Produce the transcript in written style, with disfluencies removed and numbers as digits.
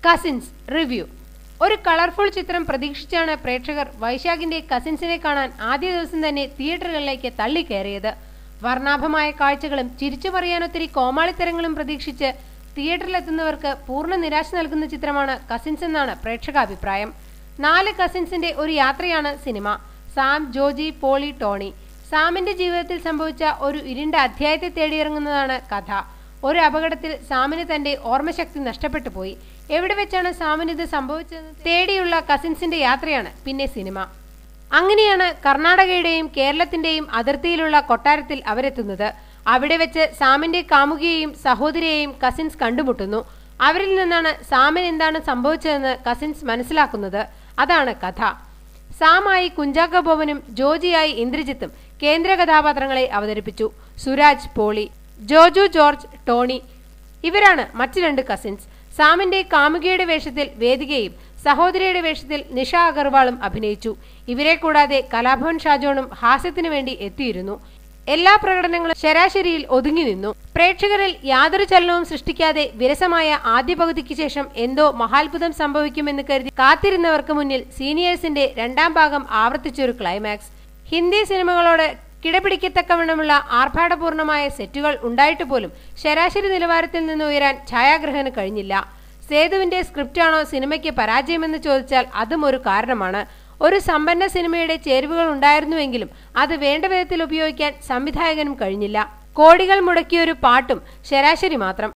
Cousins review. ഒരു colourful ചിത്രം പ്രതീക്ഷിച്ചാണ് പ്രേക്ഷകർ വൈശാഖിന്റെ കസിൻസിനെ കാണാൻ ആദ്യ ദിവസം തന്നെ തിയേറ്ററുകളിലേക്ക് തള്ളിക്കയറിയത്. വർണ്ണാഭമായ കാഴ്ചകളും ചിരിച്ചു പറയാനൊത്തിരി കോമാളിത്തരങ്ങളും പ്രതീക്ഷിച്ച് തിയേറ്ററിലെത്തുന്നവർക്ക് പൂർണ്ണ നിരാശ നൽകുന്ന ചിത്രമാണ് കസിൻസ് എന്നാണ് പ്രേക്ഷകാഭിപ്രായം. 4 കസിൻസിന്റെ ഒരു യാത്രയാണ് cinema. Sam, Joji, Poly, Tony. സാമിന്റെ ജീവിതത്തിൽ സംഭവിച്ച ഒരു ഇരുണ്ട അധ്യായത്തെ തേടിയിറങ്ങുന്നതാണ് കഥ. ഒരു അപകടത്തിൽ സാമിന് തന്റെ ഓർമ്മശക്തി നഷ്ടപ്പെട്ടു പോയി. എവിടെ വെച്ചാണ് സാമിന് ഇത് സംഭവിച്ചതെന്ന് തേടിയുള്ള കസിൻസിന്റെ യാത്രയാണ് പിന്നെ സിനിമ. അങ്ങനെയാണ് കർണാടകയുടെയും കേരളത്തിന്റെയും അതിർത്തിയിലുള്ള കൊട്ടാരത്തിൽ അവരെത്തുന്നത്. അവിടെ വെച്ച് സാമിന്റെ കാമുകിയെയും സഹോദരിയെയും കസിൻസ് കണ്ടുമുട്ടുന്നു. അവരിൽ നിന്നാണ് സാമിന് എന്താണ് സംഭവിച്ചതെന്ന് കസിൻസ് മനസ്സിലാക്കുന്നത്. അതാണ് കഥ. സാമായി കുഞ്ചാക്കോ ബോബനും ജോജിയായി ഇന്ദ്രജിത്തും കേന്ദ്ര കഥാപാത്രങ്ങളെ അവതരിപ്പിച്ചു. സുരാജ്, പോളി, ജോജു ജോർജ്, ടോണി ഇവരാണ് മറ്റു 2 കസിൻസ്. സാമിന്റെ കാമുകിയുടെ വേഷത്തിൽ വേദികയും സഹോദരിയുടെ വേഷത്തിൽ നിഷ അഗർവാളും അഭിനയിച്ചു. ഇവരെ കൂടാതെ കലാഭവൻ ഷാജോണും ഹാസ്യത്തിനു വേണ്ടി എത്തിയിരുന്നു. എല്ലാ പ്രകടനങ്ങളും ശരാശരിയിൽ ഒതുങ്ങി നിന്നു. പ്രേക്ഷകരിൽ യാതൊരു ചലനവും സൃഷ്ടിക്കാതെ വിരസമായ ആദ്യ പകുതിക്ക് ശേഷം എന്തോ മഹാത്ഭുതം സംഭവിക്കുമെന്ന് കരുതി കാത്തിരുന്നവർക്ക് മുന്നിൽ സീനിയേഴ്സിന്റെ 2ാം ഭാഗം ആവർത്തിച്ചൊരു ക്ലൈമാക്സ്. ഹിന്ദി സിനിമകളോട് കിടപിടിക്കത്തക്കവണ്ണമുള്ള ആർഭാടപൂർണമായ സെറ്റുകൾ ഉണ്ടായിട്ട് പോലും ശരാശരി നിലവാരത്തിൽ നിന്ന് ഉയരാൻ ഛായാഗ്രഹന് കഴിഞ്ഞില്ല. സേതുവിന്റെ സ്ക്രിപ്റ്റാണോ സിനിമയ്ക്ക് പരാജയമെന്ന് ചോദിച്ചാൽ അതും ഒരു കാരണമാണ്. ഒരു സമ്പന്ന സിനിമയുടെ ചേരുവകൾ ഉണ്ടായിരുന്നുവെങ്കിലും അത് വേണ്ട വിധത്തിൽ ഉപയോഗിക്കാൻ സംവിധായകനും കഴിഞ്ഞില്ല. കോടികൾ മുടക്കിയൊരു പാട്ടും ശരാശരി മാത്രം.